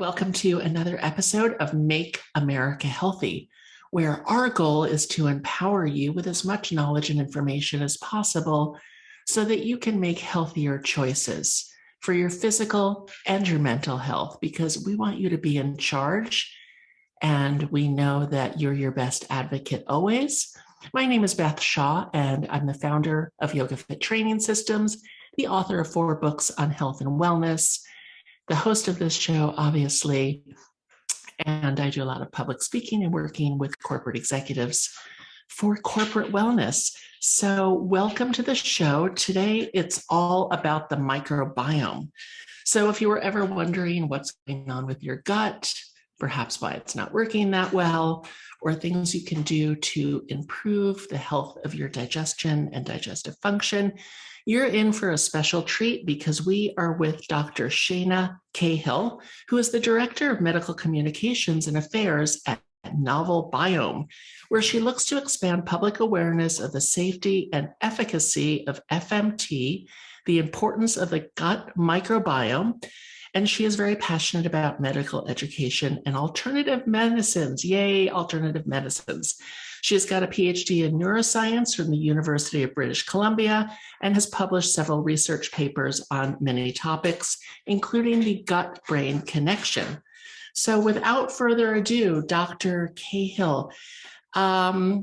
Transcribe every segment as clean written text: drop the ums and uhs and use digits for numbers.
welcome to another episode of Make America Healthy, where our goal is to empower you with as much knowledge and information as possible so that you can make healthier choices for your physical and your mental health, because we want you to be in charge, and we know that you're your best advocate always. My name is Beth Shaw, and I'm the founder of Yoga Fit Training Systems, the author of 4 books on health and wellness, the host of this show, obviously, and I do a lot of public speaking and working with corporate executives for corporate wellness. So welcome to the show. Today, it's all about the microbiome. So if you were ever wondering what's going on with your gut, perhaps why it's not working that well, or things you can do to improve the health of your digestion and digestive function, you're in for a special treat, because we are with Dr. Shaina Cahill, who is the Director of Medical Communications and Affairs at Novel Biome, where she looks to expand public awareness of the safety and efficacy of FMT, the importance of the gut microbiome, and she is very passionate about medical education and alternative medicines. Yay, alternative medicines. She has got a PhD in neuroscience from the University of British Columbia and has published several research papers on many topics, including the gut-brain connection. So without further ado, Dr. Cahill, what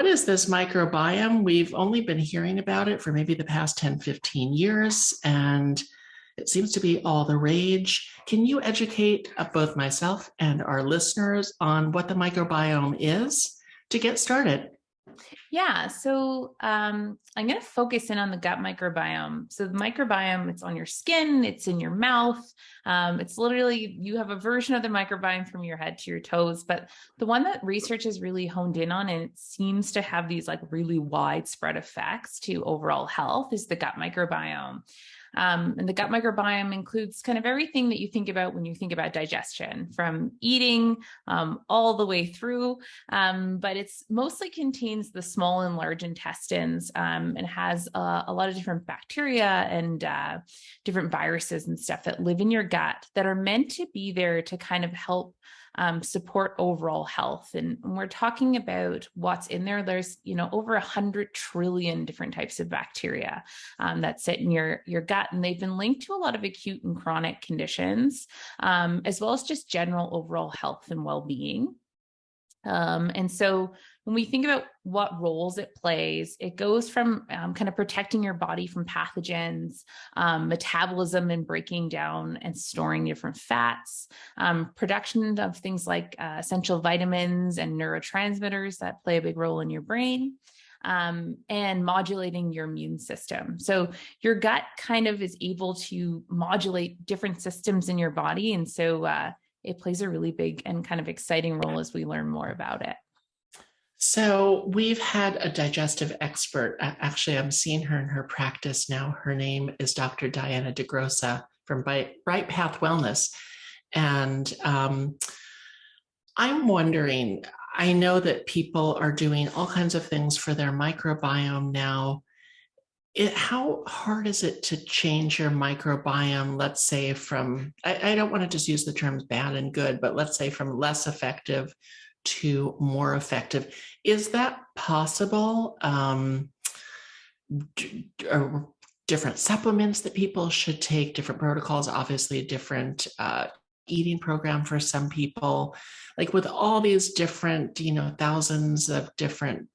is this microbiome? We've only been hearing about it for maybe the past 10, 15 years, and it seems to be all the rage. Can you educate both myself and our listeners on what the microbiome is to get started? Yeah, so I'm going to focus in on the gut microbiome. So the microbiome, it's on your skin, it's in your mouth. It's literally, you have a version of the microbiome from your head to your toes, but the one that research has really honed in on, and it seems to have these like really widespread effects to overall health, is the gut microbiome. And the gut microbiome includes kind of everything that you think about when you think about digestion, from eating all the way through, but it's mostly contains the small and large intestines, and has a lot of different bacteria and different viruses and stuff that live in your gut that are meant to be there to kind of help support overall health. And when we're talking about what's in there, there's, over 100 trillion different types of bacteria that sit in your gut. And they've been linked to a lot of acute and chronic conditions, as well as just general overall health and well-being. And so when we think about what roles it plays, it goes from kind of protecting your body from pathogens, metabolism and breaking down and storing different fats, production of things like essential vitamins and neurotransmitters that play a big role in your brain, and modulating your immune system. So your gut kind of is able to modulate different systems in your body. And so it plays a really big and kind of exciting role as we learn more about it. So we've had a digestive expert. Actually, I'm seeing her in her practice now. Her name is Dr. Diana DeGrossa from Bright Path Wellness. And I'm wondering, I know that people are doing all kinds of things for their microbiome now. How hard is it to change your microbiome, let's say from, I don't want to just use the terms bad and good, but let's say from less effective to more effective? Is that possible? Are different supplements that people should take, different protocols, obviously a different eating program for some people, like with all these different, thousands of different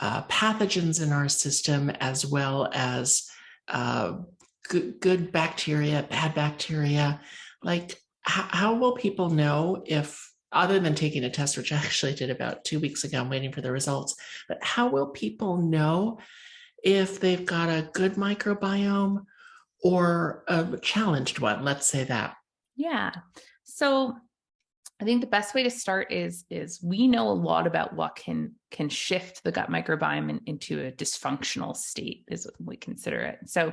pathogens in our system, as well as good bacteria, bad bacteria. Like, how will people know if, other than taking a test, which I actually did about 2 weeks ago, I'm waiting for the results, but how will people know if they've got a good microbiome or a challenged one? Let's say that. Yeah. So I think the best way to start is we know a lot about what can can shift the gut microbiome into a dysfunctional state, is what we consider it. So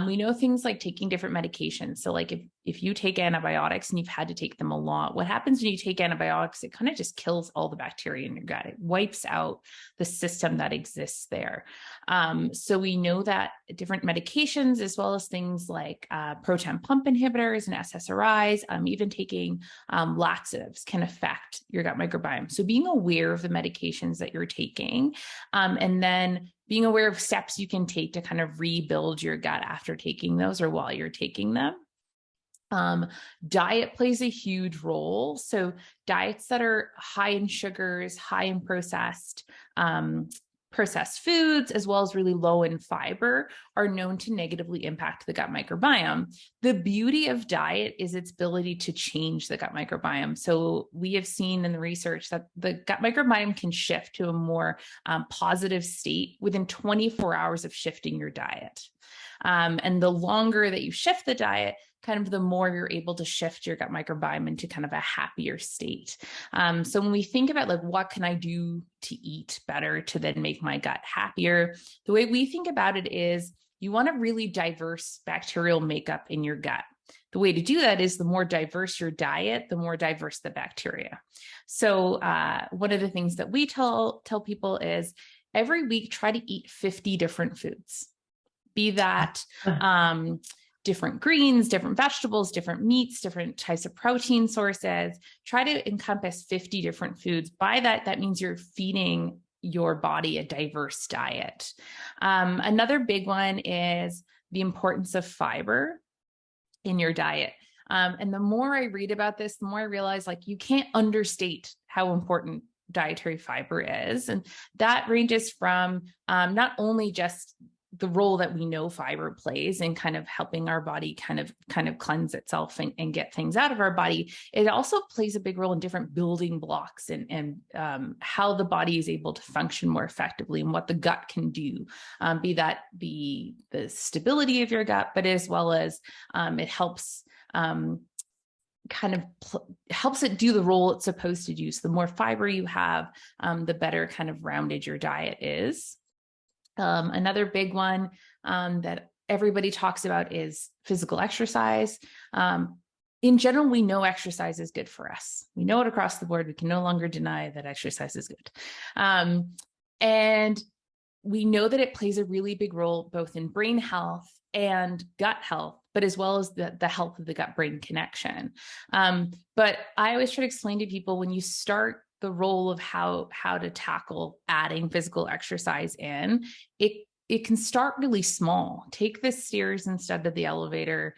we know things like taking different medications. So like if you take antibiotics and you've had to take them a lot, what happens when you take antibiotics? It kind of just kills all the bacteria in your gut. It wipes out the system that exists there. So we know that different medications, as well as things like proton pump inhibitors and SSRIs, even taking laxatives, can affect your gut microbiome. So being aware of the medications that you're taking, and then being aware of steps you can take to kind of rebuild your gut after taking those or while you're taking them. Diet plays a huge role. So diets that are high in sugars, high in processed foods, as well as really low in fiber, are known to negatively impact the gut microbiome. The beauty of diet is its ability to change the gut microbiome. So we have seen in the research that the gut microbiome can shift to a more positive state within 24 hours of shifting your diet. And the longer that you shift the diet, kind of the more you're able to shift your gut microbiome into kind of a happier state. So when we think about like, what can I do to eat better to then make my gut happier? The way we think about it is you want a really diverse bacterial makeup in your gut. The way to do that is the more diverse your diet, the more diverse the bacteria. So one of the things that we tell people is every week, try to eat 50 different foods. Be that different greens, different vegetables, different meats, different types of protein sources. Try to encompass 50 different foods. By that, that means you're feeding your body a diverse diet. Another big one is the importance of fiber in your diet. And the more I read about this, the more I realize like you can't understate how important dietary fiber is. And that ranges from not only just the role that we know fiber plays in kind of helping our body kind of cleanse itself and get things out of our body. It also plays a big role in different building blocks and how the body is able to function more effectively and what the gut can do, be that the stability of your gut, but as well as it helps helps it do the role it's supposed to do. So the more fiber you have, the better kind of rounded your diet is. Another big one that everybody talks about is physical exercise. In general, we know exercise is good for us. We know it across the board. We can no longer deny that exercise is good. And we know that it plays a really big role both in brain health and gut health, but as well as the health of the gut-brain connection. But I always try to explain to people, when you start the role of how to tackle adding physical exercise in, it can start really small. Take the stairs instead of the elevator,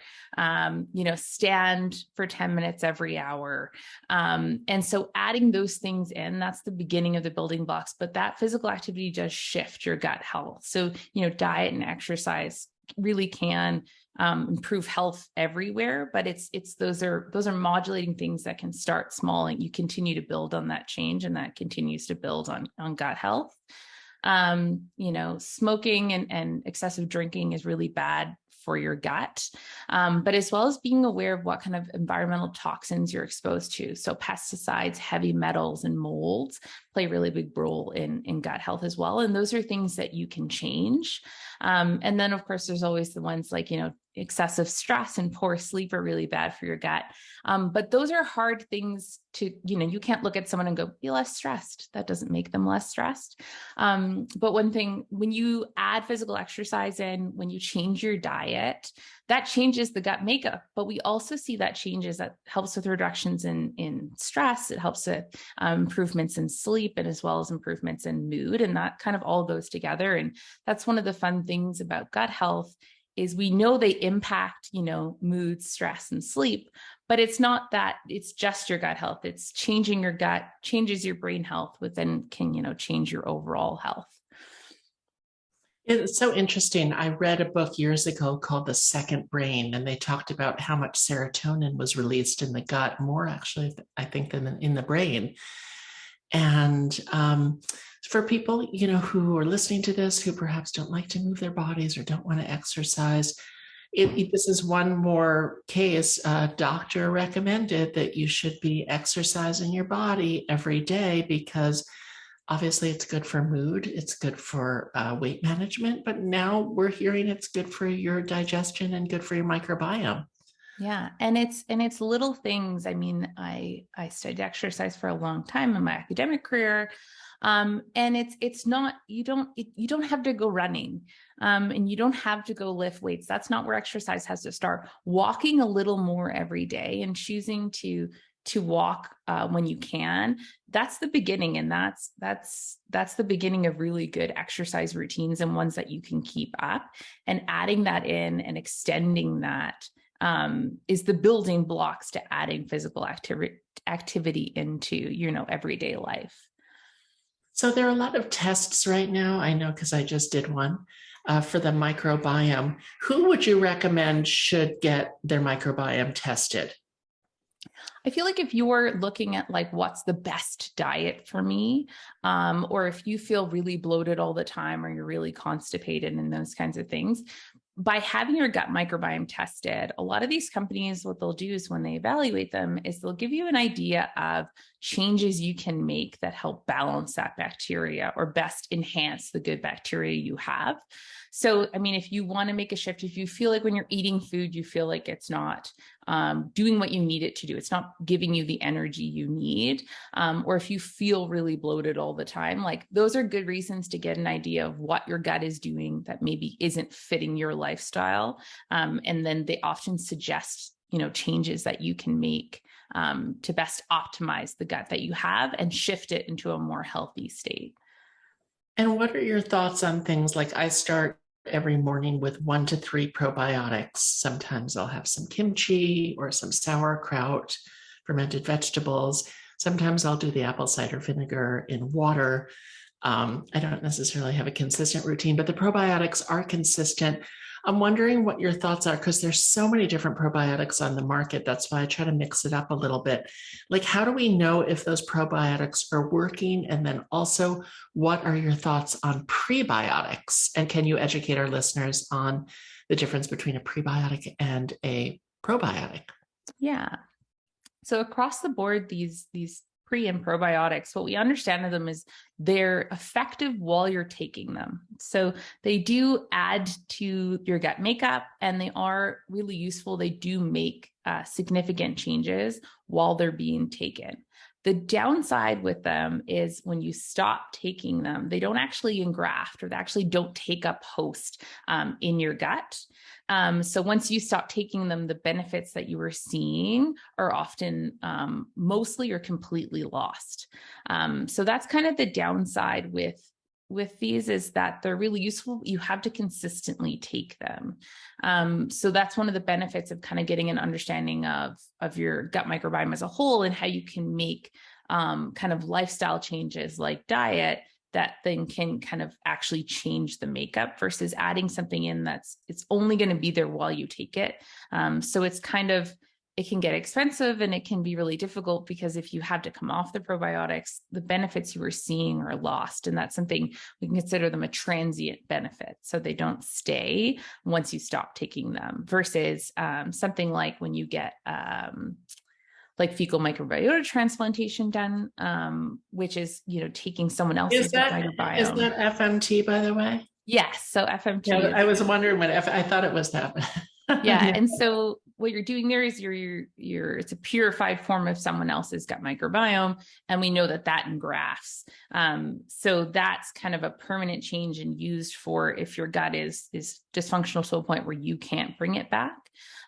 stand for 10 minutes every hour. And so adding those things in, that's the beginning of the building blocks, but that physical activity does shift your gut health. So, diet and exercise really can improve health everywhere, but those are modulating things that can start small and you continue to build on that change, and that continues to build on gut health. Smoking and excessive drinking is really bad for your gut, but as well as being aware of what kind of environmental toxins you're exposed to. So pesticides, heavy metals, and molds play a really big role in gut health as well. And those are things that you can change. And then of course, there's always the ones like, excessive stress and poor sleep are really bad for your gut. But those are hard things to, you can't look at someone and go, be less stressed. That doesn't make them less stressed. But one thing, when you add physical exercise in, when you change your diet, that changes the gut makeup. But we also see that helps with reductions in stress. It helps with improvements in sleep, and as well as improvements in mood. And that kind of all goes together. And that's one of the fun things about gut health, is we know they impact, mood, stress, and sleep, but it's not that it's just your gut health. It's changing your gut, changes your brain health, which then can, change your overall health. It's so interesting. I read a book years ago called The Second Brain, and they talked about how much serotonin was released in the gut, more actually, I think, than in the brain. And for people, who are listening to this, who perhaps don't like to move their bodies or don't want to exercise, this is one more case. A doctor recommended that you should be exercising your body every day, because obviously it's good for mood, it's good for weight management, but now we're hearing it's good for your digestion and good for your microbiome. Yeah. And it's little things. I mean, I studied exercise for a long time in my academic career. And it's not, you don't have to go running, and you don't have to go lift weights. That's not where exercise has to start. Walking a little more every day and choosing to walk when you can, that's the beginning. And that's the beginning of really good exercise routines and ones that you can keep up, and adding that in and extending that is the building blocks to adding physical activity into, everyday life. So there are a lot of tests right now. I know because I just did one for the microbiome. Who would you recommend should get their microbiome tested? I feel like if you're looking at like, what's the best diet for me, or if you feel really bloated all the time, or you're really constipated and those kinds of things, by having your gut microbiome tested, a lot of these companies, what they'll do is when they evaluate them is they'll give you an idea of changes you can make that help balance that bacteria or best enhance the good bacteria you have. So, I mean, if you want to make a shift, if you feel like when you're eating food, you feel like it's not doing what you need it to do, it's not giving you the energy you need, or if you feel really bloated all the time, like those are good reasons to get an idea of what your gut is doing that maybe isn't fitting your lifestyle. And then they often suggest, changes that you can make to best optimize the gut that you have and shift it into a more healthy state. And what are your thoughts on things like I start every morning with 1 to 3 probiotics. Sometimes I'll have some kimchi or some sauerkraut, fermented vegetables. Sometimes I'll do the apple cider vinegar in water. I don't necessarily have a consistent routine, but the probiotics are consistent. I'm wondering what your thoughts are, because there's so many different probiotics on the market. That's why I try to mix it up a little bit. Like, how do we know if those probiotics are working? And then also, what are your thoughts on prebiotics? And can you educate our listeners on the difference between a prebiotic and a probiotic? Yeah. So across the board, these pre and probiotics, what we understand of them is they're effective while you're taking them. So they do add to your gut makeup, and they are really useful. They do make significant changes while they're being taken. The downside with them is when you stop taking them, they don't actually engraft, or they actually don't take up host in your gut. So once you stop taking them, the benefits that you were seeing are often mostly or completely lost. So that's kind of the downside with these, is that they're really useful. You have to consistently take them. So that's one of the benefits of kind of getting an understanding of your gut microbiome as a whole, and how you can make kind of lifestyle changes like diet that then can kind of actually change the makeup, versus adding something in it's only going to be there while you take it. So it's kind of, it can get expensive, and it can be really difficult, because if you have to come off the probiotics, the benefits you were seeing are lost. And that's something we can consider them a transient benefit. So they don't stay once you stop taking them, versus something like when you get like fecal microbiota transplantation done, which is, taking someone else's microbiome. Is that FMT, by the way? Yes. So FMT. Yeah, I was wondering what I thought it was that. Yeah. And so what you're doing there is it's a purified form of someone else's gut microbiome. And we know that engrafts. So that's kind of a permanent change and used for if your gut is dysfunctional to a point where you can't bring it back.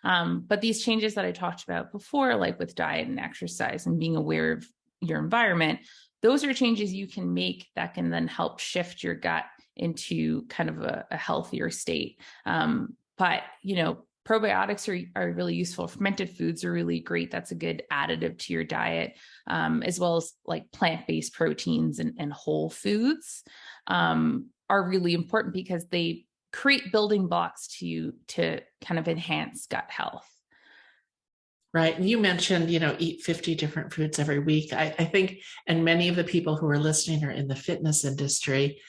But these changes that I talked about before, like with diet and exercise and being aware of your environment, those are changes you can make that can then help shift your gut into kind of a healthier state. But, probiotics are really useful. Fermented foods are really great. That's a good additive to your diet, as well as like plant-based proteins and whole foods are really important, because they create building blocks to kind of enhance gut health. Right. And you mentioned, eat 50 different foods every week. I think, and many of the people who are listening are in the fitness industry.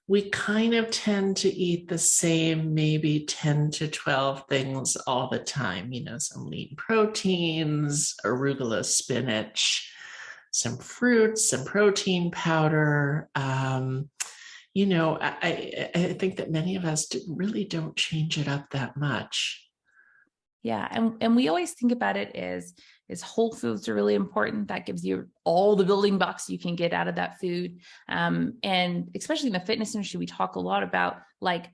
We kind of tend to eat the same, maybe 10 to 12 things all the time, some lean proteins, arugula, spinach, some fruits, some protein powder. I think that many of us really don't change it up that much. Yeah. And we always think about it as whole foods are really important. That gives you all the building blocks you can get out of that food. And especially in the fitness industry, we talk a lot about like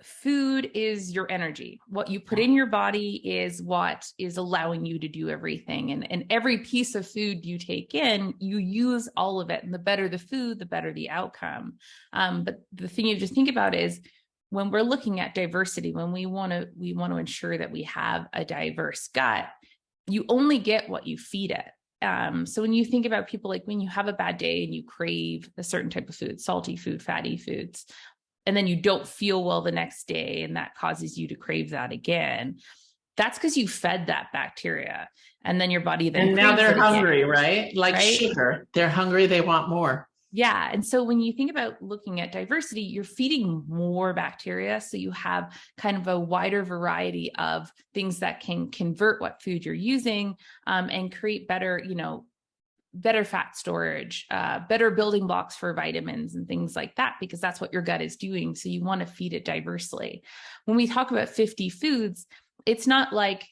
food is your energy. What you put in your body is what is allowing you to do everything. And every piece of food you take in, you use all of it. And the better the food, the better the outcome. But the thing you just think about is when we're looking at diversity, when we want to ensure that we have a diverse gut, you only get what you feed it. So when you think about people, like when you have a bad day and you crave a certain type of food, salty food, fatty foods, and then you don't feel well the next day, and that causes you to crave that again, that's because you fed that bacteria. And then your body then. And now they're hungry, right? Like sugar. They're hungry. They want more. Yeah. And so when you think about looking at diversity, you're feeding more bacteria. So you have kind of a wider variety of things that can convert what food you're using, and create better, better fat storage, better building blocks for vitamins and things like that, because that's what your gut is doing. So you want to feed it diversely. When we talk about 50 foods, it's not like,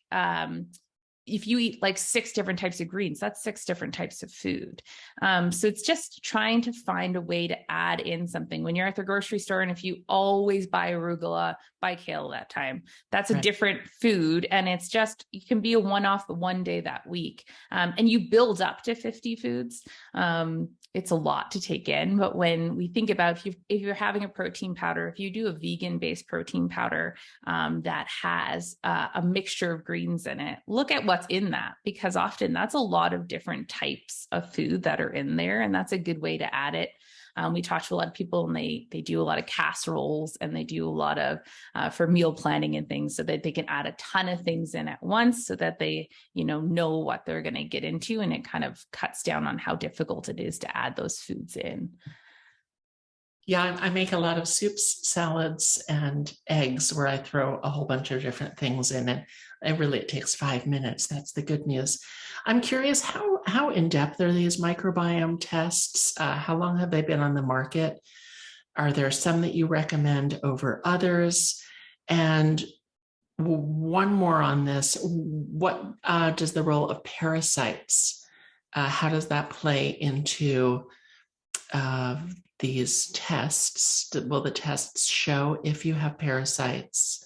if you eat like 6 different types of greens, that's 6 different types of food. So it's just trying to find a way to add in something. When you're at the grocery store, and if you always buy arugula, buy kale that time, that's a different food. And it's just, you can be a one-off the one day that week. And you build up to 50 foods. It's a lot to take in. But when we think about if you're having a protein powder, if you do a vegan-based protein powder that has a mixture of greens in it, look at what's in that, because often that's a lot of different types of food that are in there. And that's a good way to add it. We talk to a lot of people, and they do a lot of casseroles, and they do a lot of for meal planning and things, so that they can add a ton of things in at once, so that they, know what they're going to get into. And it kind of cuts down on how difficult it is to add those foods in. Yeah, I make a lot of soups, salads, and eggs where I throw a whole bunch of different things in it. It takes 5 minutes. That's the good news. I'm curious, how in-depth are these microbiome tests? How long have they been on the market? Are there some that you recommend over others? And one more on this, what does the role of parasites, how does that play into these tests? Will the tests show if you have parasites?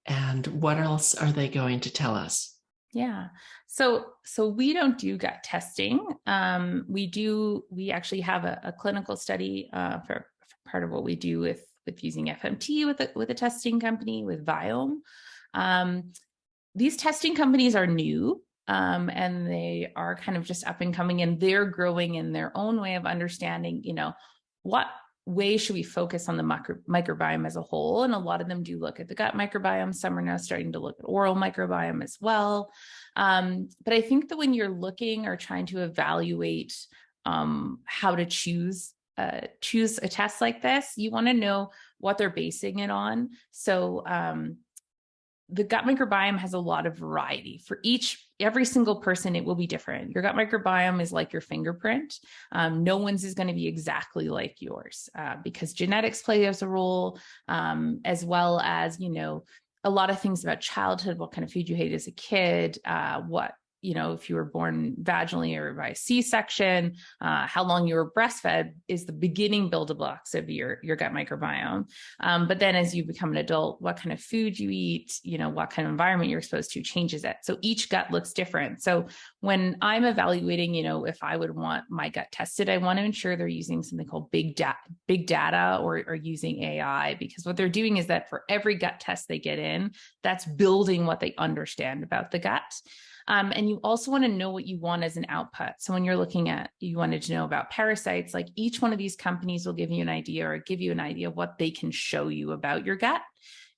And what else are they going to tell us? Yeah. So we don't do gut testing. We actually have a clinical study for part of what we do with using FMT with a testing company, with Biome. These testing companies are new. And they are kind of just up and coming, and they're growing in their own way of understanding, what way should we focus on the microbiome as a whole? And a lot of them do look at the gut microbiome. Some are now starting to look at oral microbiome as well. But I think that when you're looking or trying to evaluate how to choose a test like this, you want to know what they're basing it on. So the gut microbiome has a lot of variety. For every single person, it will be different. Your gut microbiome is like your fingerprint. No one's is going to be exactly like yours because genetics plays a role, as well as, a lot of things about childhood, what kind of food you ate as a kid, if you were born vaginally or by C-section, how long you were breastfed is the beginning building blocks of your gut microbiome. But then as you become an adult, what kind of food you eat, what kind of environment you're exposed to changes it. So each gut looks different. So when I'm evaluating, if I would want my gut tested, I want to ensure they're using something called big data or using AI, because what they're doing is that for every gut test they get in, that's building what they understand about the gut. And you also want to know what you want as an output. So when you're looking at, you wanted to know about parasites, like each one of these companies will give you an idea of what they can show you about your gut.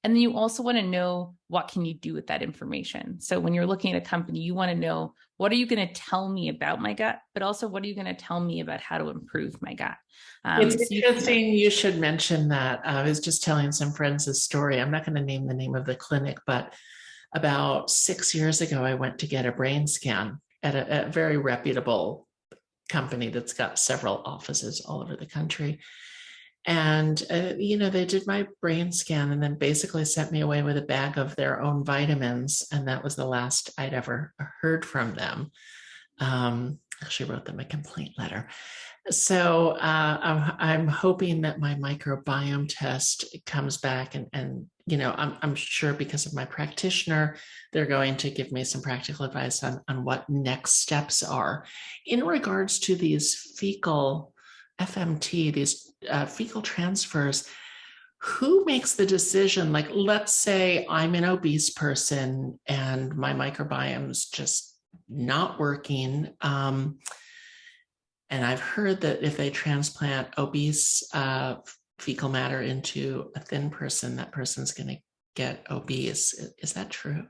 And then you also want to know what can you do with that information. So when you're looking at a company, you want to know, what are you going to tell me about my gut, but also what are you going to tell me about how to improve my gut? It's interesting you should mention that. I was just telling some friends a story. I'm not going to name the name of the clinic, but about 6 years ago, I went to get a brain scan at a very reputable company that's got several offices all over the country. And, they did my brain scan and then basically sent me away with a bag of their own vitamins. And that was the last I'd ever heard from them. Actually wrote them a complaint letter. So I'm hoping that my microbiome test comes back and I'm sure because of my practitioner, they're going to give me some practical advice on what next steps are. In regards to these fecal FMT, these fecal transfers, who makes the decision? Like, let's say I'm an obese person and my microbiome's just not working. And I've heard that if they transplant obese fecal matter into a thin person, that person's going to get obese. Is that true?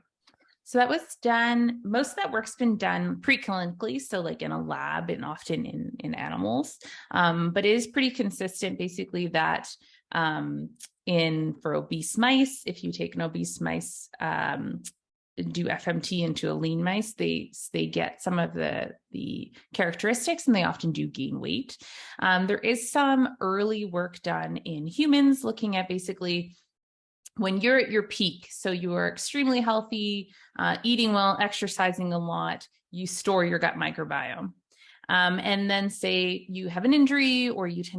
So that was done, most of that work's been done preclinically, so like in a lab and often in animals, but it is pretty consistent basically that for obese mice, if you take an obese mice, do FMT into a lean mice, they get some of the characteristics and they often do gain weight. There is some early work done in humans looking at basically when you're at your peak, so you are extremely healthy, eating well, exercising a lot, you store your gut microbiome. And then say you have an injury or you've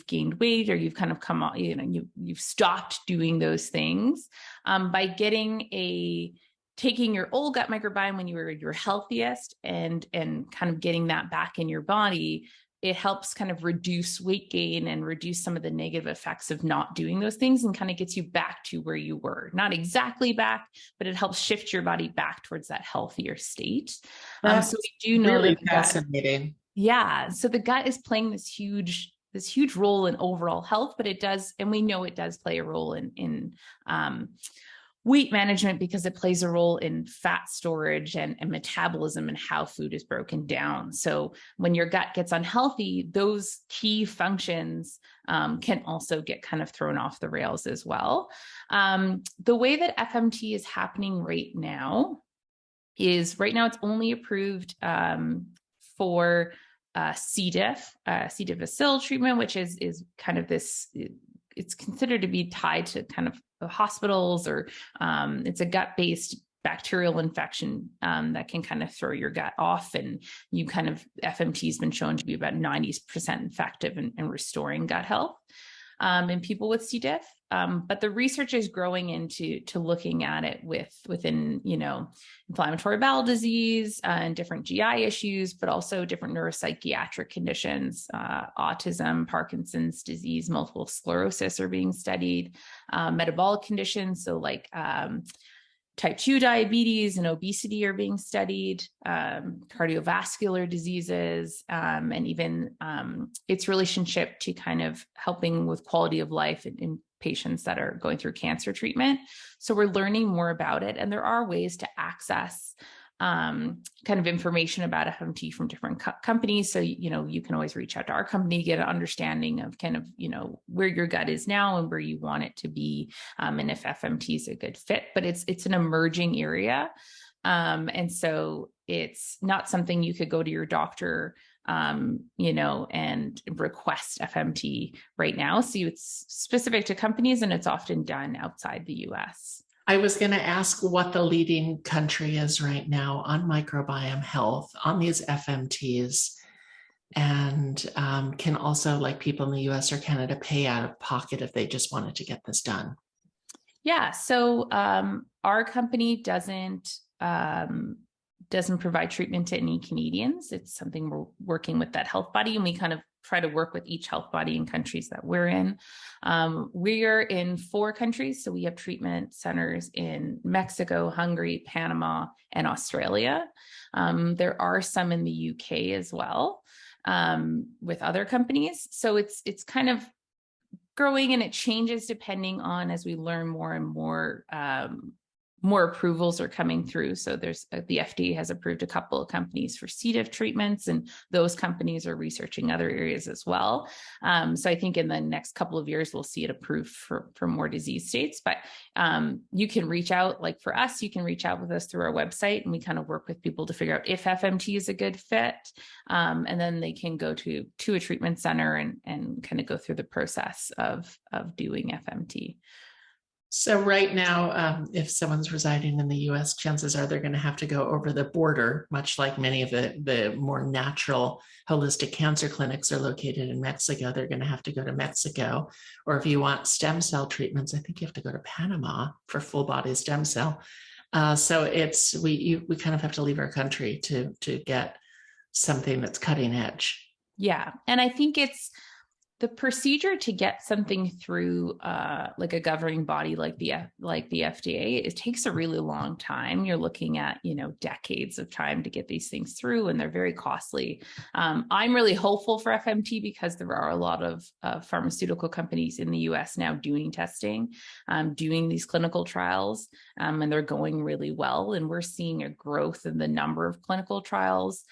gained weight or you've kind of come on, you've stopped doing those things, by taking your old gut microbiome when you were your healthiest and kind of getting that back in your body, it helps kind of reduce weight gain and reduce some of the negative effects of not doing those things and kind of gets you back to where you were. Not exactly back, but it helps shift your body back towards that healthier state. That's so we do know really that fascinating. Yeah. So the gut is playing this huge role in overall health, but it does, and we know it does play a role in weight management because it plays a role in fat storage and metabolism and how food is broken down. So when your gut gets unhealthy, those key functions can also get kind of thrown off the rails as well. The way that FMT is happening right now it's only approved for C. diff, C. difficile treatment, which is kind of this, it's considered to be tied to kind of hospitals or it's a gut-based bacterial infection that can kind of throw your gut off. And FMT has been shown to be about 90% effective in restoring gut health in people with C. diff. But the research is growing into looking at it within, inflammatory bowel disease and different GI issues, but also different neuropsychiatric conditions, autism, Parkinson's disease, multiple sclerosis are being studied, metabolic conditions. So like type 2 diabetes and obesity are being studied, cardiovascular diseases, and even its relationship to kind of helping with quality of life in patients that are going through cancer treatment. So we're learning more about it, and there are ways to access kind of information about FMT from different companies. So, you can always reach out to our company, get an understanding of kind of, where your gut is now and where you want it to be. And if FMT is a good fit, but it's an emerging area. And so it's not something you could go to your doctor, and request FMT right now. So it's specific to companies and it's often done outside the US. I was going to ask what the leading country is right now on microbiome health, on these FMTs, and can also, like people in the US or Canada, pay out of pocket if they just wanted to get this done. Yeah. So our company doesn't provide treatment to any Canadians. It's something we're working with that health body, and we kind of try to work with each health body in countries that we're in. We're in 4 countries. So we have treatment centers in Mexico, Hungary, Panama, and Australia. There are some in the UK as well, with other companies. So it's kind of growing, and it changes depending on as we learn more and more more approvals are coming through. So there's the FDA has approved a couple of companies for C. diff treatments, and those companies are researching other areas as well. So I think in the next couple of years, we'll see it approved for more disease states. But you can reach out, like for us, you can reach out with us through our website, and we kind of work with people to figure out if FMT is a good fit. And then they can go to a treatment center and kind of go through the process of doing FMT. So right now, if someone's residing in the U.S., chances are they're going to have to go over the border, much like many of the more natural holistic cancer clinics are located in Mexico. They're going to have to go to Mexico. Or if you want stem cell treatments, I think you have to go to Panama for full body stem cell. So we kind of have to leave our country to get something that's cutting edge. Yeah. And I think it's the procedure to get something through like a governing body like the FDA. It takes a really long time. You're looking at, decades of time to get these things through, and they're very costly. I'm really hopeful for FMT because there are a lot of pharmaceutical companies in the US now doing testing, doing these clinical trials, and they're going really well. And we're seeing a growth in the number of clinical trials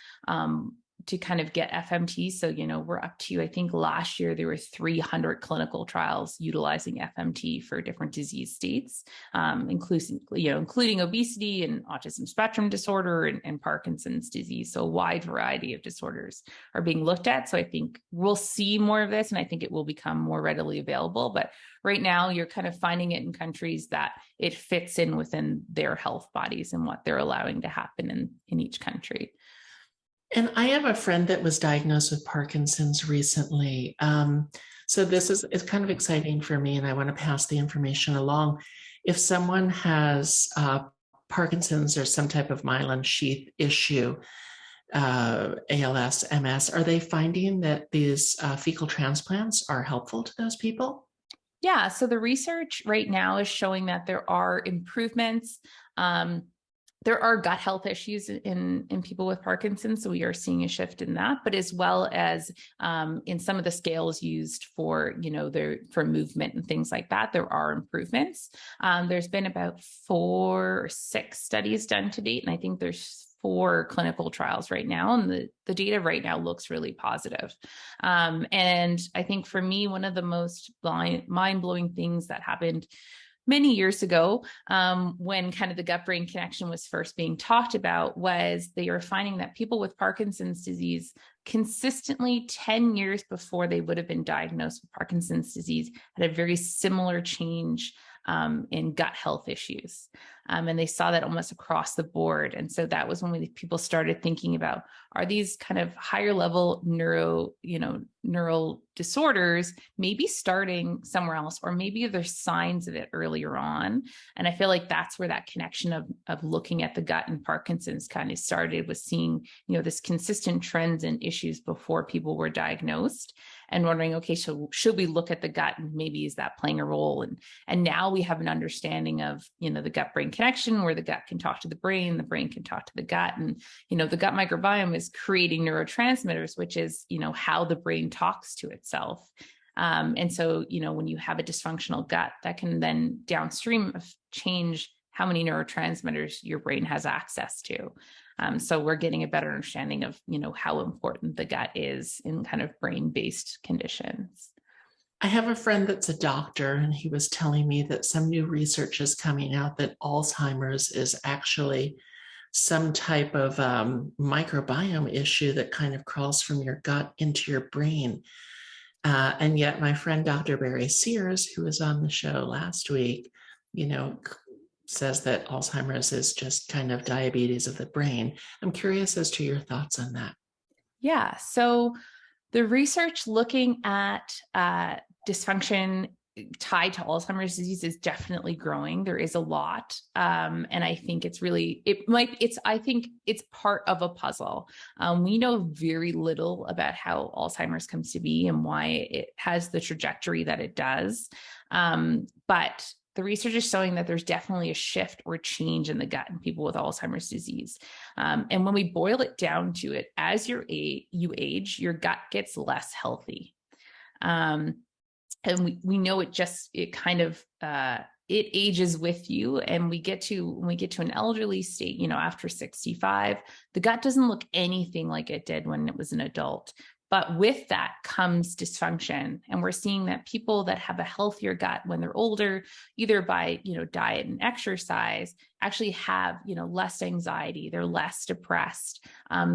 to kind of get FMT. So, we're up to, I think last year there were 300 clinical trials utilizing FMT for different disease states, including obesity and autism spectrum disorder and Parkinson's disease. So a wide variety of disorders are being looked at. So I think we'll see more of this, and I think it will become more readily available. But right now you're kind of finding it in countries that it fits in within their health bodies and what they're allowing to happen in each country. And I have a friend that was diagnosed with Parkinson's recently. So it's kind of exciting for me, and I want to pass the information along. If someone has Parkinson's or some type of myelin sheath issue, ALS, MS, are they finding that these fecal transplants are helpful to those people? Yeah, so the research right now is showing that there are improvements. There are gut health issues in people with Parkinson's, so we are seeing a shift in that, but as well as in some of the scales used for, for movement and things like that, there are improvements. There's been about 4 or 6 studies done to date, and I think there's 4 clinical trials right now, and the data right now looks really positive. And I think for me, one of the most mind-blowing things that happened many years ago, when kind of the gut-brain connection was first being talked about, was they were finding that people with Parkinson's disease consistently 10 years before they would have been diagnosed with Parkinson's disease had a very similar change in gut health issues. And they saw that almost across the board. And so that was when people started thinking about, are these kind of higher level neural disorders maybe starting somewhere else, or maybe there's signs of it earlier on. And I feel like that's where that connection of looking at the gut and Parkinson's kind of started, with seeing, this consistent trends and issues before people were diagnosed, and wondering, okay, so should we look at the gut, and maybe is that playing a role? And now we have an understanding of, the gut-brain connection, where the gut can talk to the brain can talk to the gut. And, the gut microbiome is creating neurotransmitters, which is, how the brain talks to itself. And so, when you have a dysfunctional gut, that can then downstream change how many neurotransmitters your brain has access to. So we're getting a better understanding of, how important the gut is in kind of brain-based conditions. I have a friend that's a doctor, and he was telling me that some new research is coming out that Alzheimer's is actually some type of microbiome issue that kind of crawls from your gut into your brain. And yet my friend, Dr. Barry Sears, who was on the show last week, says that Alzheimer's is just kind of diabetes of the brain. I'm curious as to your thoughts on that. Yeah. So the research looking at dysfunction tied to Alzheimer's disease is definitely growing. There is a lot. And I think I think it's part of a puzzle. We know very little about how Alzheimer's comes to be and why it has the trajectory that it does. But the research is showing that there's definitely a shift or change in the gut in people with Alzheimer's disease. And when we boil it down to it, as you age, your gut gets less healthy. And we know it kind of it ages with you. And when we get to an elderly state, after 65, the gut doesn't look anything like it did when it was an adult. But with that comes dysfunction. And we're seeing that people that have a healthier gut when they're older, either by, diet and exercise, actually have, less anxiety, they're less depressed,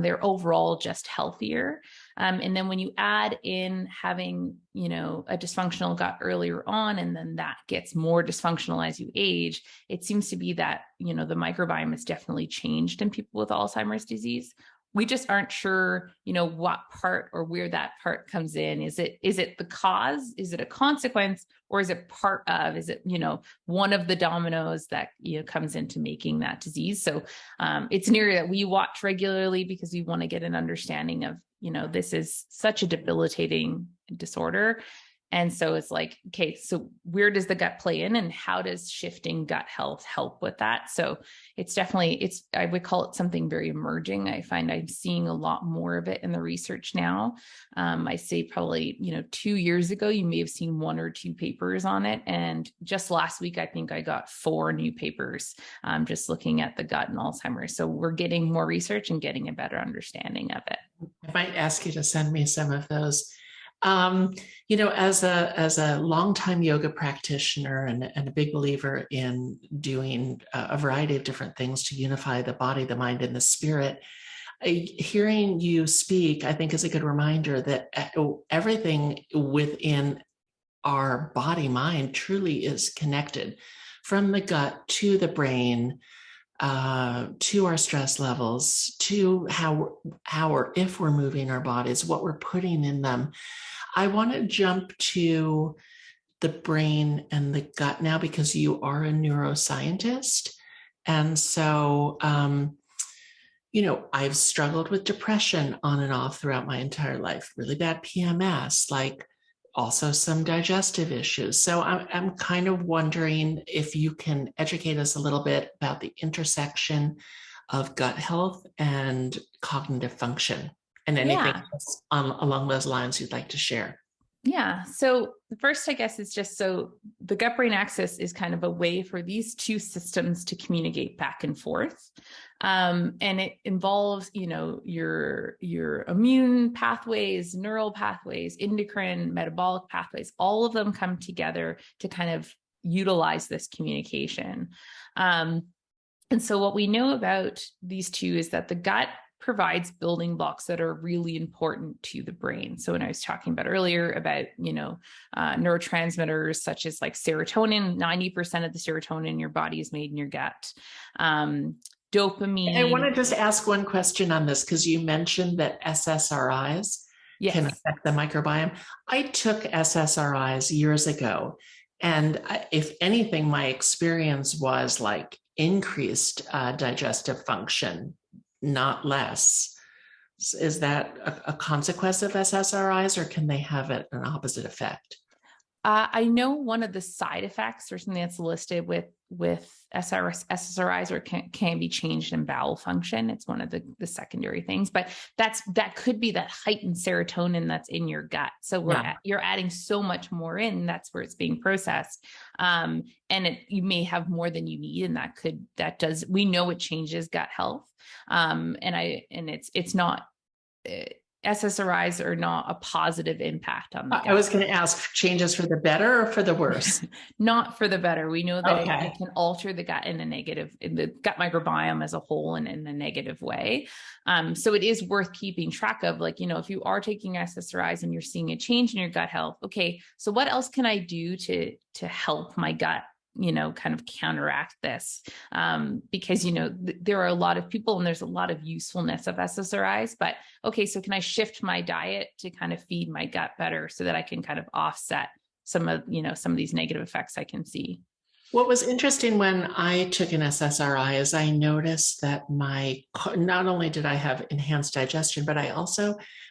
they're overall just healthier. And then when you add in having, a dysfunctional gut earlier on, and then that gets more dysfunctional as you age, it seems to be that, the microbiome has definitely changed in people with Alzheimer's disease. We just aren't sure, what part or where that part comes in. Is it the cause? Is it a consequence? Or is it part of, is it, one of the dominoes that, comes into making that disease? So it's an area that we watch regularly because we want to get an understanding of, this is such a debilitating disorder. And so it's like, okay, so where does the gut play in, and how does shifting gut health help with that? So it's definitely, I would call it something very emerging. I find I'm seeing a lot more of it in the research now. I say probably, 2 years ago, you may have seen 1 or 2 papers on it. And just last week, I think I got 4 new papers just looking at the gut and Alzheimer's. So we're getting more research and getting a better understanding of it. I might ask you to send me some of those. As a longtime yoga practitioner and a big believer in doing a variety of different things to unify the body, the mind, and the spirit, hearing you speak, I think, is a good reminder that everything within our body mind truly is connected, from the gut to the brain, to our stress levels, to how or if we're moving our bodies, what we're putting in them. I want to jump to the brain and the gut now, because you are a neuroscientist. And so, I've struggled with depression on and off throughout my entire life, really bad PMS, like also some digestive issues. So I'm kind of wondering if you can educate us a little bit about the intersection of gut health and cognitive function, and anything else along those lines you'd like to share. Yeah. So the first, I guess, is just so the gut-brain axis is kind of a way for these two systems to communicate back and forth. And it involves, your immune pathways, neural pathways, endocrine, metabolic pathways, all of them come together to kind of utilize this communication. And so what we know about these two is that the gut provides building blocks that are really important to the brain. So when I was talking about earlier about, neurotransmitters such as like serotonin, 90% of the serotonin in your body is made in your gut. Dopamine. I want to just ask one question on this, because you mentioned that SSRIs can affect the microbiome. I took SSRIs years ago, and if anything, my experience was like increased digestive function, not less. Is that a consequence of SSRIs, or can they have an opposite effect? I know one of the side effects, or something that's listed with SSRIs, or can be changed in bowel function. It's one of the secondary things, but that could be that heightened serotonin that's in your gut. So you're adding so much more in, that's where it's being processed. And you may have more than you need. And we know it changes gut health. It's not, SSRIs are not a positive impact on the gut. I was going to ask, changes for the better or for the worse? Not for the better. We know that it can alter the gut in the gut microbiome as a whole, and in a negative way. So it is worth keeping track of, if you are taking SSRIs and you're seeing a change in your gut health, okay, so what else can I do to help my gut, kind of counteract this? Because, there are a lot of people and there's a lot of usefulness of SSRIs, but okay, so can I shift my diet to kind of feed my gut better so that I can kind of offset some of these negative effects I can see? What was interesting when I took an SSRI is I noticed that not only did I have enhanced digestion, but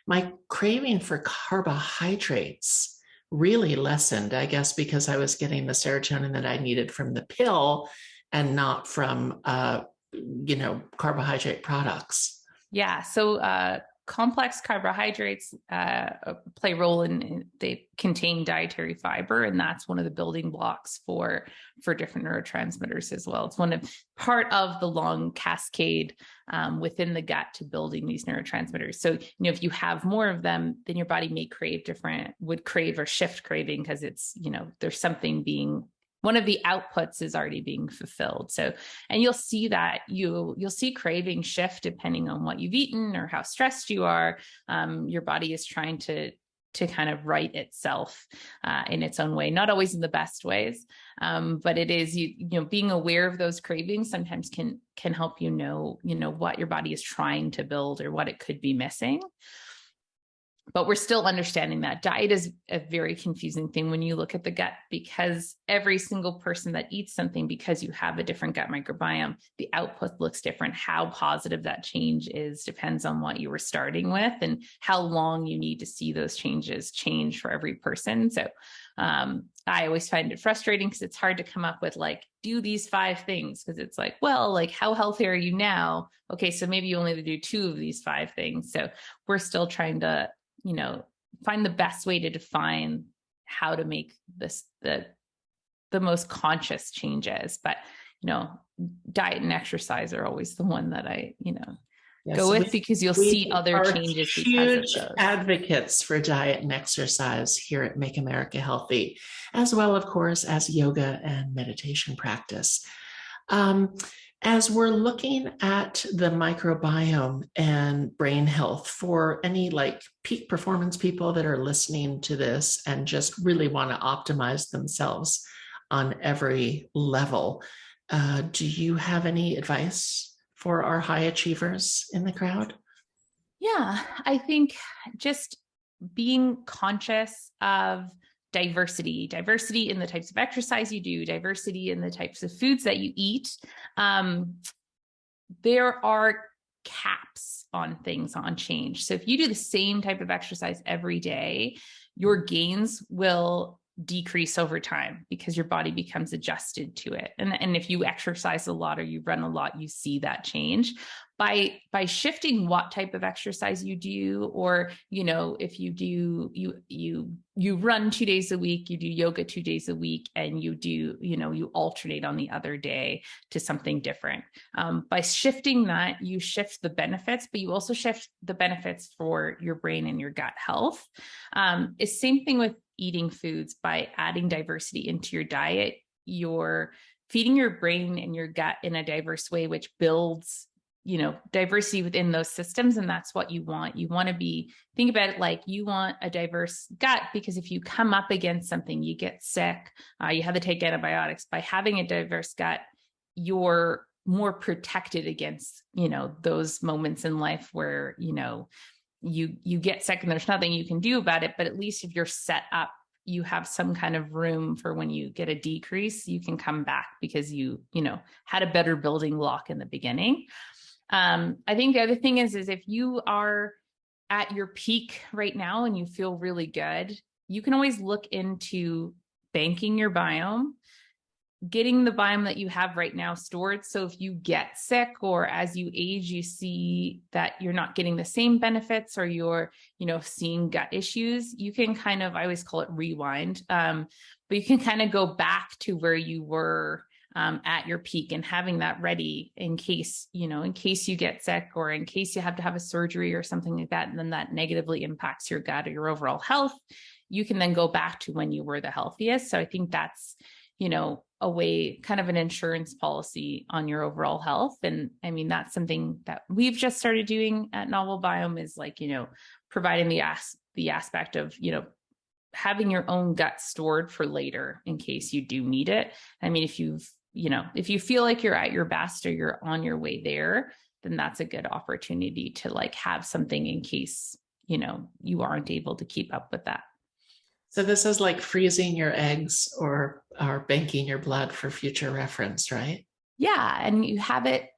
my craving for carbohydrates really lessened, I guess, because I was getting the serotonin that I needed from the pill and not from, carbohydrate products. Yeah. So complex carbohydrates play a role in they contain dietary fiber, and that's one of the building blocks for different neurotransmitters as well. It's part of the long cascade within the gut to building these neurotransmitters. So, if you have more of them, then your body may would crave or shift craving, because it's, there's something being, one of the outputs is already being fulfilled. So, and you'll see that you'll see craving shift depending on what you've eaten or how stressed you are. Your body is trying to kind of right itself in its own way, not always in the best ways. But it is, being aware of those cravings sometimes can help know what your body is trying to build or what it could be missing. But we're still understanding that diet is a very confusing thing when you look at the gut, because every single person that eats something, because you have a different gut microbiome, the output looks different. How positive that change is depends on what you were starting with and how long you need to see those changes change for every person. So I always find it frustrating because it's hard to come up with do these 5 things, because it's how healthy are you now? Okay, so maybe you only have to do 2 of these 5 things. So we're still trying to find the best way to define how to make this the most conscious changes. But diet and exercise are always the one that I go with, because you'll see other changes. Huge advocates for diet and exercise here at Make America Healthy, as well, of course, as yoga and meditation practice. As we're looking at the microbiome and brain health for any peak performance people that are listening to this and just really want to optimize themselves on every level, do you have any advice for our high achievers in the crowd? Yeah, I think just being conscious of diversity in the types of exercise you do, diversity in the types of foods that you eat. There are caps on things, on change. So if you do the same type of exercise every day, your gains will decrease over time because your body becomes adjusted to it. And if you exercise a lot or you run a lot, you see that change. By shifting what type of exercise you do, or if you do you run 2 days a week, you do yoga 2 days a week, and you do you alternate on the other day to something different. By shifting that, you shift the benefits, but you also shift the benefits for your brain and your gut health. It's same thing with eating foods. By adding diversity into your diet, you're feeding your brain and your gut in a diverse way, which builds diversity within those systems. And that's what you want. You want to think about it like you want a diverse gut, because if you come up against something, you get sick, you have to take antibiotics. By having a diverse gut, you're more protected against, those moments in life where, you get sick and there's nothing you can do about it. But at least if you're set up, you have some kind of room for when you get a decrease, you can come back because you had a better building block in the beginning. I think the other thing is if you are at your peak right now and you feel really good, you can always look into banking your biome, getting the biome that you have right now stored. So if you get sick or as you age, you see that you're not getting the same benefits, or you're, seeing gut issues, you can kind of, I always call it rewind. But you can kind of go back to where you were at your peak, and having that ready in case you get sick, or in case you have to have a surgery or something like that, and then that negatively impacts your gut or your overall health, you can then go back to when you were the healthiest. So I think that's, a way, kind of an insurance policy on your overall health. And I mean, that's something that we've just started doing at Novel Biome, is providing the aspect of, having your own gut stored for later in case you do need it. I mean, if you feel like you're at your best or you're on your way there, then that's a good opportunity to have something in case, you aren't able to keep up with that. So this is like freezing your eggs or banking your blood for future reference, right? Yeah. And you have it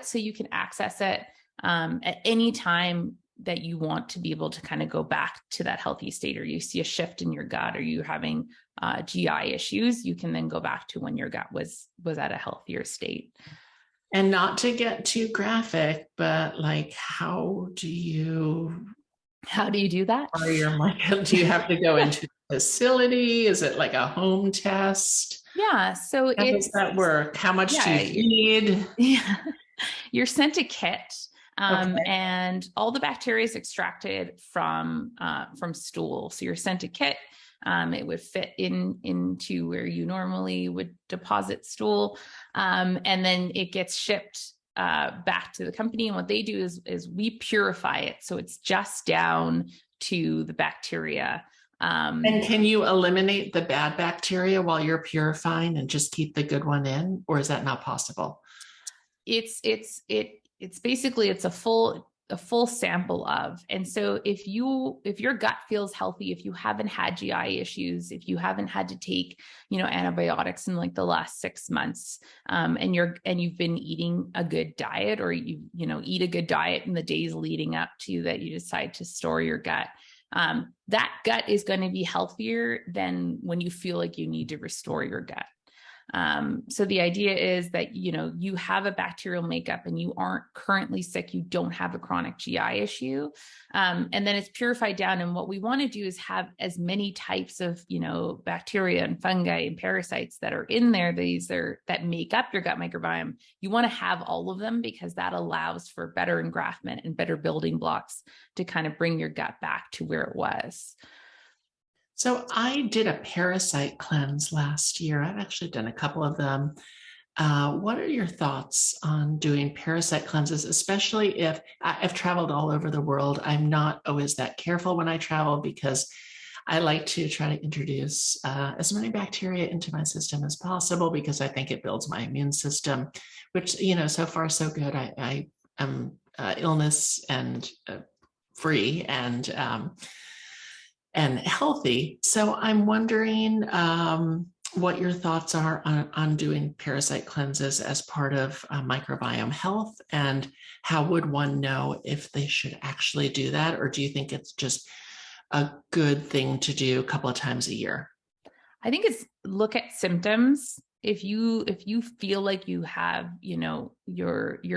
so you can access it at any time that you want to be able to kind of go back to that healthy state, or you see a shift in your gut, or you're having GI issues, you can then go back to when your gut was at a healthier state. And not to get too graphic, but like, how do you do that? or your mic? Do you have to go into a facility? Is it like a home test? Yeah. So How does that work? How much do yeah, you feed? yeah, you're sent a kit, Okay. and all the bacteria is extracted from stool. So you're sent a kit. It would fit into where you normally would deposit stool, and then it gets shipped back to the company. And what they do is we purify it, so it's just down to the bacteria. And can you eliminate the bad bacteria while you're purifying and just keep the good one in, or is that not possible? It's basically it's a full sample of. And so if your gut feels healthy, if you haven't had GI issues, if you haven't had to take antibiotics in like the last 6 months, and you've been eating a good diet, or you eat a good diet in the days leading up to that, you decide to store your gut, that gut is going to be healthier than when you feel like you need to restore your gut. So the idea is that, you have a bacterial makeup and you aren't currently sick, you don't have a chronic GI issue. And then it's purified down. And what we want to do is have as many types of, bacteria and fungi and parasites that are in there, that make up your gut microbiome. You want to have all of them, because that allows for better engraftment and better building blocks to kind of bring your gut back to where it was. So I did a parasite cleanse last year. I've actually done a couple of them. What are your thoughts on doing parasite cleanses, especially if I've traveled all over the world? I'm not always that careful when I travel, because I like to try to introduce as many bacteria into my system as possible, because I think it builds my immune system, which, so far so good. I am illness and free and healthy. So I'm wondering what your thoughts are on doing parasite cleanses as part of microbiome health, and how would one know if they should actually do that? Or do you think it's just a good thing to do a couple of times a year? I think it's look at symptoms. If you feel like you have, your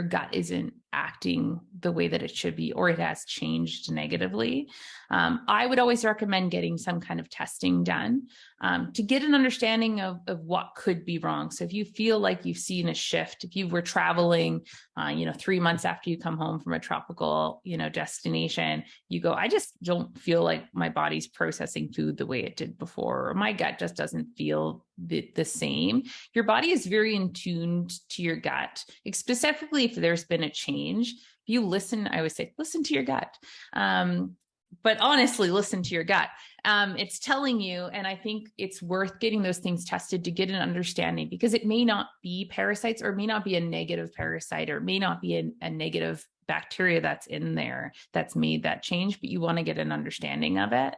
gut isn't acting the way that it should be, or it has changed negatively, I would always recommend getting some kind of testing done, to get an understanding of what could be wrong. So if you feel like you've seen a shift, if you were traveling, 3 months after you come home from a tropical, destination, you go, I just don't feel like my body's processing food the way it did before, or my gut just doesn't feel the same. Your body is very in tune to your gut, specifically if there's been a change. If you listen, I always say, listen to your gut. But honestly, listen to your gut. It's telling you, and I think it's worth getting those things tested to get an understanding, because it may not be parasites, or it may not be a negative parasite, or it may not be a negative bacteria that's in there that's made that change, but you want to get an understanding of it.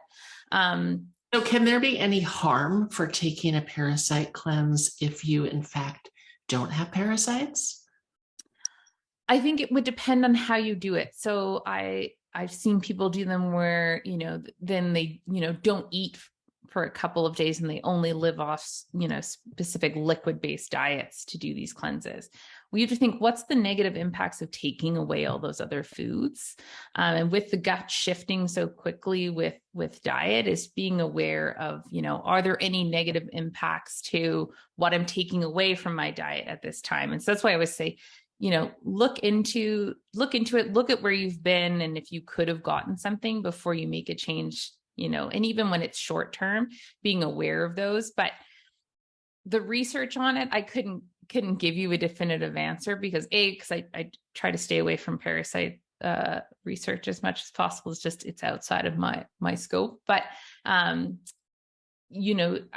So can there be any harm for taking a parasite cleanse if you, in fact, don't have parasites? I think it would depend on how you do it. So I've seen people do them where, then they, don't eat for a couple of days and they only live off, specific liquid-based diets to do these cleanses. We have to think, what's the negative impacts of taking away all those other foods? And with the gut shifting so quickly with diet, is being aware of, are there any negative impacts to what I'm taking away from my diet at this time? And so that's why I always say, look into it, look at where you've been, and if you could have gotten something before you make a change, and even when it's short term, being aware of those. But the research on it, I couldn't give you a definitive answer, because I try to stay away from parasite research as much as possible. It's outside of my scope. But I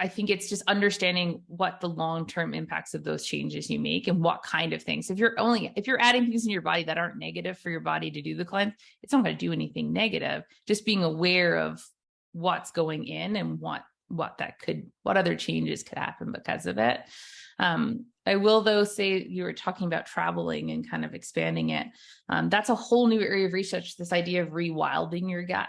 think it's just understanding what the long-term impacts of those changes you make, and what kind of things. If you're adding things in your body that aren't negative for your body to do the cleanse, it's not going to do anything negative. Just being aware of what's going in, and what other changes could happen because of it. I will, though, say, you were talking about traveling and kind of expanding it. That's a whole new area of research, this idea of rewilding your gut.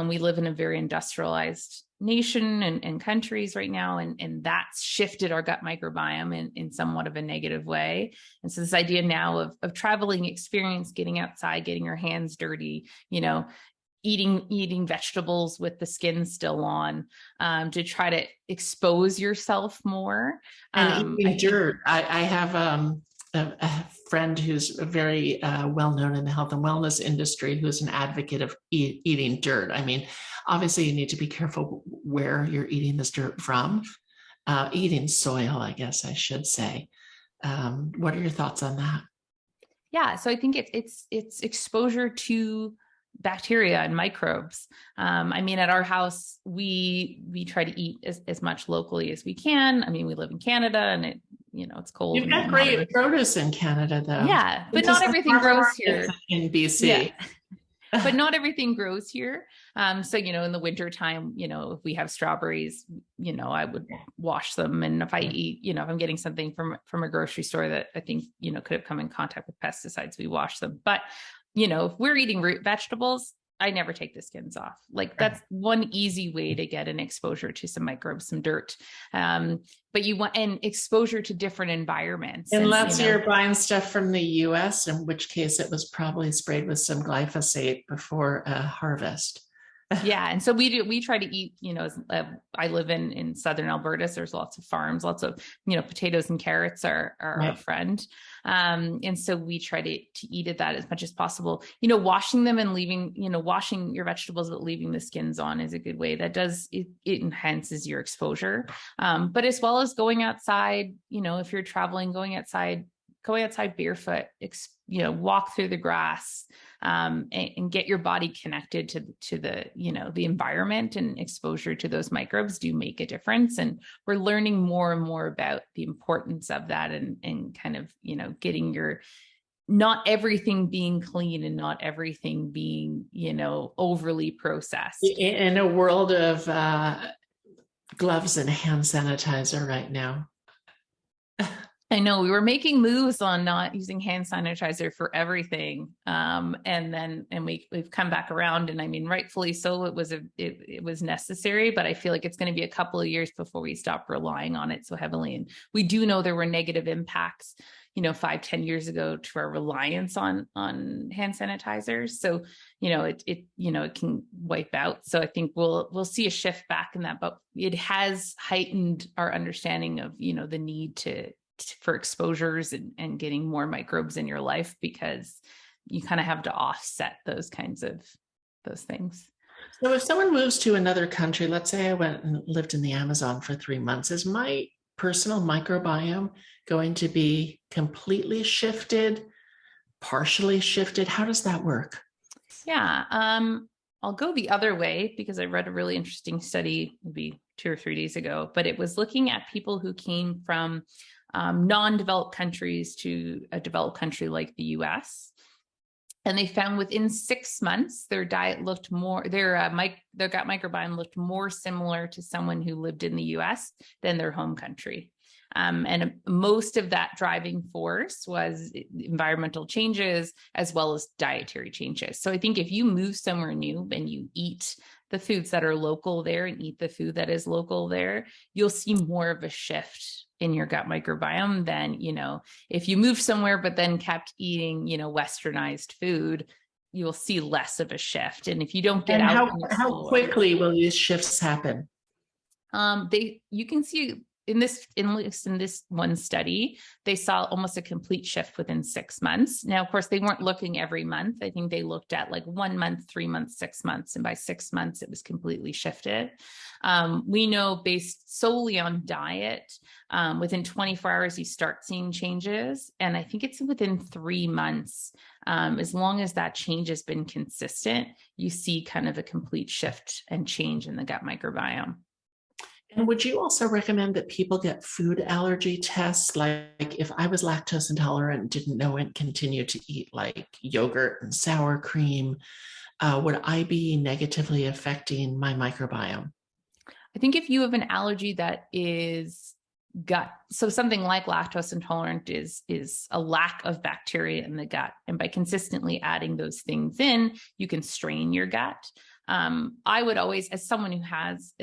We live in a very industrialized nation and countries right now, and that's shifted our gut microbiome in somewhat of a negative way. And so this idea now of traveling experience, getting outside, getting your hands dirty, eating vegetables with the skin still on, to try to expose yourself more. And eating dirt. I have a friend who's very well known in the health and wellness industry who's an advocate of eating dirt. I mean, obviously, you need to be careful where you're eating this dirt from. Eating soil, I guess I should say. What are your thoughts on that? Yeah, so I think it's exposure to bacteria and microbes. I mean, at our house, we try to eat as much locally as we can. I mean, we live in Canada, and it's cold. You've got great produce in Canada, though. Yeah, but not everything grows here in BC. Yeah. But not everything grows here. So, in the winter time, if we have strawberries, I would wash them. And if I eat, if I'm getting something from a grocery store that I think, could have come in contact with pesticides, we wash them. But, if we're eating root vegetables, I never take the skins off. Like, that's one easy way to get an exposure to some microbes, some dirt. But you want an exposure to different environments. Unless you're buying stuff from the US, in which case it was probably sprayed with some glyphosate before harvest. Yeah. And so we try to eat, I live in Southern Alberta, so there's lots of farms, lots of, potatoes and carrots are right. Our friend. And so we try to eat that as much as possible. Washing them and leaving, washing your vegetables, but leaving the skins on is a good way. That does, it enhances your exposure. But as well as going outside, if you're traveling, going outside barefoot, walk through the grass, and get your body connected to the, the environment, and exposure to those microbes do make a difference. And we're learning more and more about the importance of that, and kind of, getting not everything being clean and not everything being, overly processed. In a world of gloves and hand sanitizer right now. I know we were making moves on not using hand sanitizer for everything. And we've come back around, and I mean, rightfully so, it was necessary, but I feel like it's going to be a couple of years before we stop relying on it so heavily. And we do know there were negative impacts, 5-10 years ago, to our reliance on hand sanitizers. So, it can wipe out. So I think we'll see a shift back in that, but it has heightened our understanding of, the need for exposures and getting more microbes in your life, because you kind of have to offset those things. So if someone moves to another country, let's say I went and lived in the Amazon for 3 months, is my personal microbiome going to be completely shifted, partially shifted? How does that work? Yeah. I'll go the other way, because I read a really interesting study maybe 2 or 3 days ago, but it was looking at people who came from non-developed countries to a developed country like the US. And they found within 6 months, their diet looked more, their gut microbiome looked more similar to someone who lived in the US than their home country. And most of that driving force was environmental changes as well as dietary changes. So I think if you move somewhere new and you eat the foods that are local there and eat the food that is local there, you'll see more of a shift in your gut microbiome than, if you move somewhere but then kept eating, westernized food, you will see less of a shift. And if you don't get out, how quickly will these shifts happen? You can see in this one study, they saw almost a complete shift within 6 months. Now, of course, they weren't looking every month. I think they looked at like 1 month, 3 months, 6 months. And by 6 months, it was completely shifted. We know based solely on diet, within 24 hours, you start seeing changes. And I think it's within 3 months. As long as that change has been consistent, you see kind of a complete shift and change in the gut microbiome. And would you also recommend that people get food allergy tests? Like if I was lactose intolerant, didn't know and continue to eat like yogurt and sour cream, would I be negatively affecting my microbiome? I think if you have an allergy that is gut, so something like lactose intolerant is a lack of bacteria in the gut. And by consistently adding those things in, you can strain your gut. I would always, as someone who has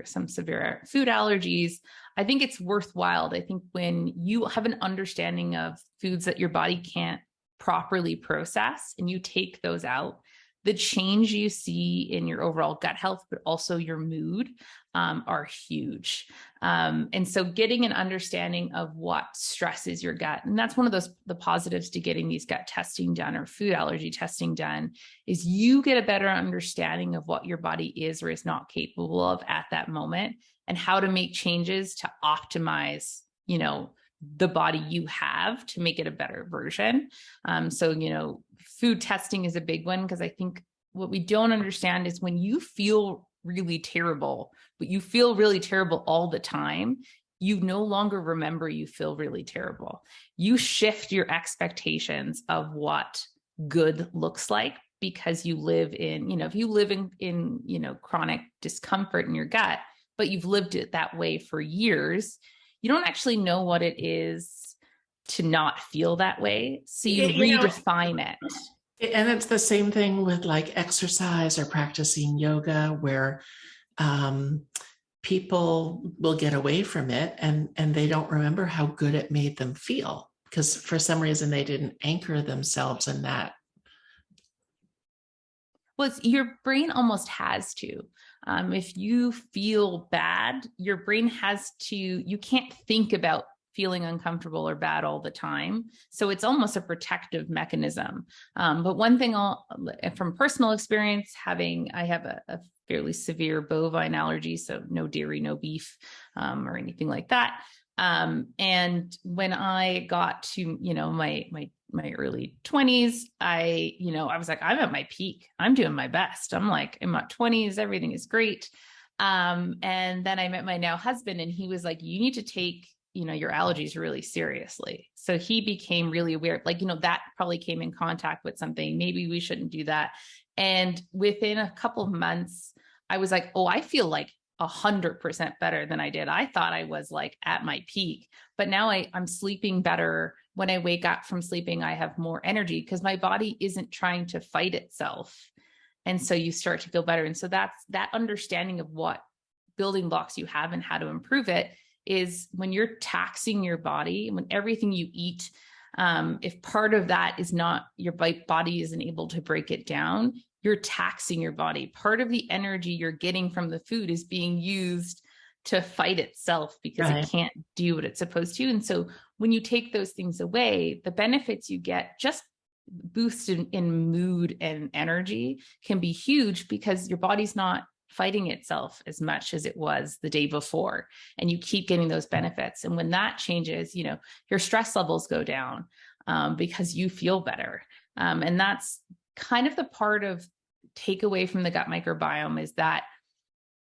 some severe food allergies, I think it's worthwhile. I think when you have an understanding of foods that your body can't properly process and you take those out, the change you see in your overall gut health, but also your mood, are huge. And so getting an understanding of what stresses your gut, and that's one of the positives to getting these gut testing done or food allergy testing done, is you get a better understanding of what your body is or is not capable of at that moment, and how to make changes to optimize, the body you have to make it a better version. So, food testing is a big one, because I think what we don't understand is when you feel really terrible, but you feel really terrible all the time, you no longer remember you feel really terrible. You shift your expectations of what good looks like, because you live in, if you live in chronic discomfort in your gut, but you've lived it that way for years, you don't actually know what it is to not feel that way. So you redefine it. And it's the same thing with like exercise or practicing yoga, where people will get away from it and they don't remember how good it made them feel, because for some reason they didn't anchor themselves in that. Well, your brain almost has to. If you feel bad, your brain has to, you can't think about feeling uncomfortable or bad all the time. So it's almost a protective mechanism. But one thing from personal experience, I have a fairly severe bovine allergy, so no dairy, no beef, or anything like that. And when I got to, my early 20s, I was like, I'm at my peak. I'm doing my best. I'm like in my 20s, everything is great. And then I met my now husband, and he was like, you need to take, your allergies really seriously. So he became really aware, that probably came in contact with something. Maybe we shouldn't do that. And within a couple of months, I was like, oh, I feel like 100% better than I did. I thought I was like at my peak, but now I'm sleeping better. When I wake up from sleeping, I have more energy because my body isn't trying to fight itself. And so you start to feel better. And so that's that understanding of what building blocks you have and how to improve it is when you're taxing your body, when everything you eat, if part of that is not, your body isn't able to break it down, you're taxing your body. Part of the energy you're getting from the food is being used to fight itself because it can't do what it's supposed to. And so when you take those things away, the benefits you get, just boosted in mood and energy, can be huge because your body's not fighting itself as much as it was the day before. And you keep getting those benefits. And when that changes, your stress levels go down because you feel better. And that's kind of the part of takeaway from the gut microbiome, is that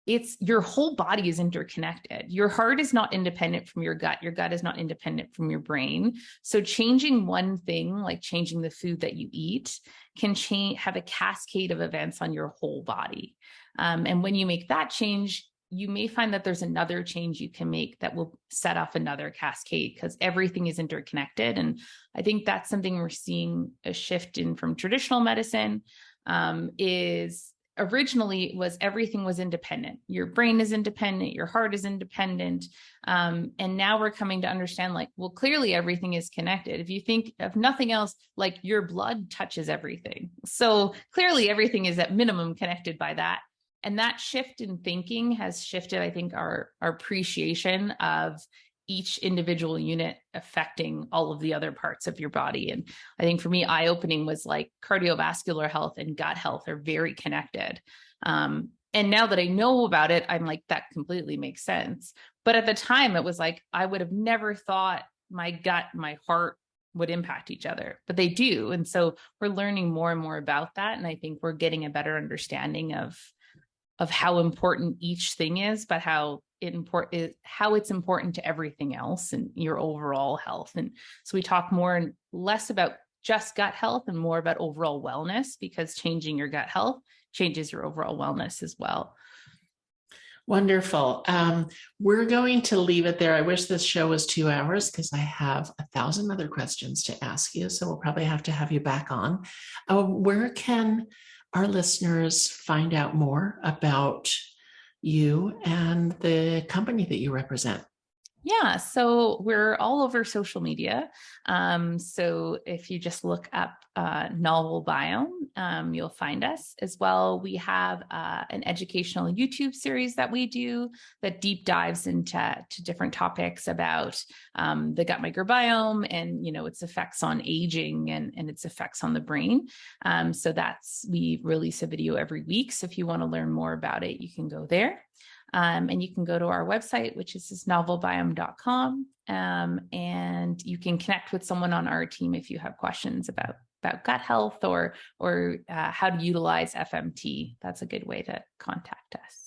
your whole body is interconnected. Your heart is not independent from your gut. Your gut is not independent from your brain. So changing one thing, like changing the food that you eat, can have a cascade of events on your whole body. And when you make that change, you may find that there's another change you can make that will set off another cascade, because everything is interconnected. And I think that's something we're seeing a shift in from traditional medicine, is originally was everything was independent. Your brain is independent, your heart is independent. And now we're coming to understand, well, clearly everything is connected. If you think of nothing else, your blood touches everything. So clearly everything is at minimum connected by that. And that shift in thinking has shifted, I think, our appreciation of each individual unit affecting all of the other parts of your body. And I think for me, eye-opening was cardiovascular health and gut health are very connected. And now that I know about it, I'm like, that completely makes sense. But at the time, it was I would have never thought my gut, my heart would impact each other, but they do. And so we're learning more and more about that. And I think we're getting a better understanding of how important each thing is, but how it's important to everything else and your overall health. And so we talk more and less about just gut health and more about overall wellness, because changing your gut health changes your overall wellness as well. Wonderful. We're going to leave it there. I wish this show was 2 hours because I have 1,000 other questions to ask you. So we'll probably have to have you back on. Where can our listeners find out more about you and the company that you represent? Yeah, so we're all over social media. So if you just look up Novel Biome, you'll find us as well. We have an educational YouTube series that we do that deep dives into different topics about the gut microbiome and its effects on aging and its effects on the brain. So we release a video every week. So if you want to learn more about it, you can go there. And you can go to our website, which is novelbiome.com. And you can connect with someone on our team if you have questions about gut health or how to utilize FMT. That's a good way to contact us.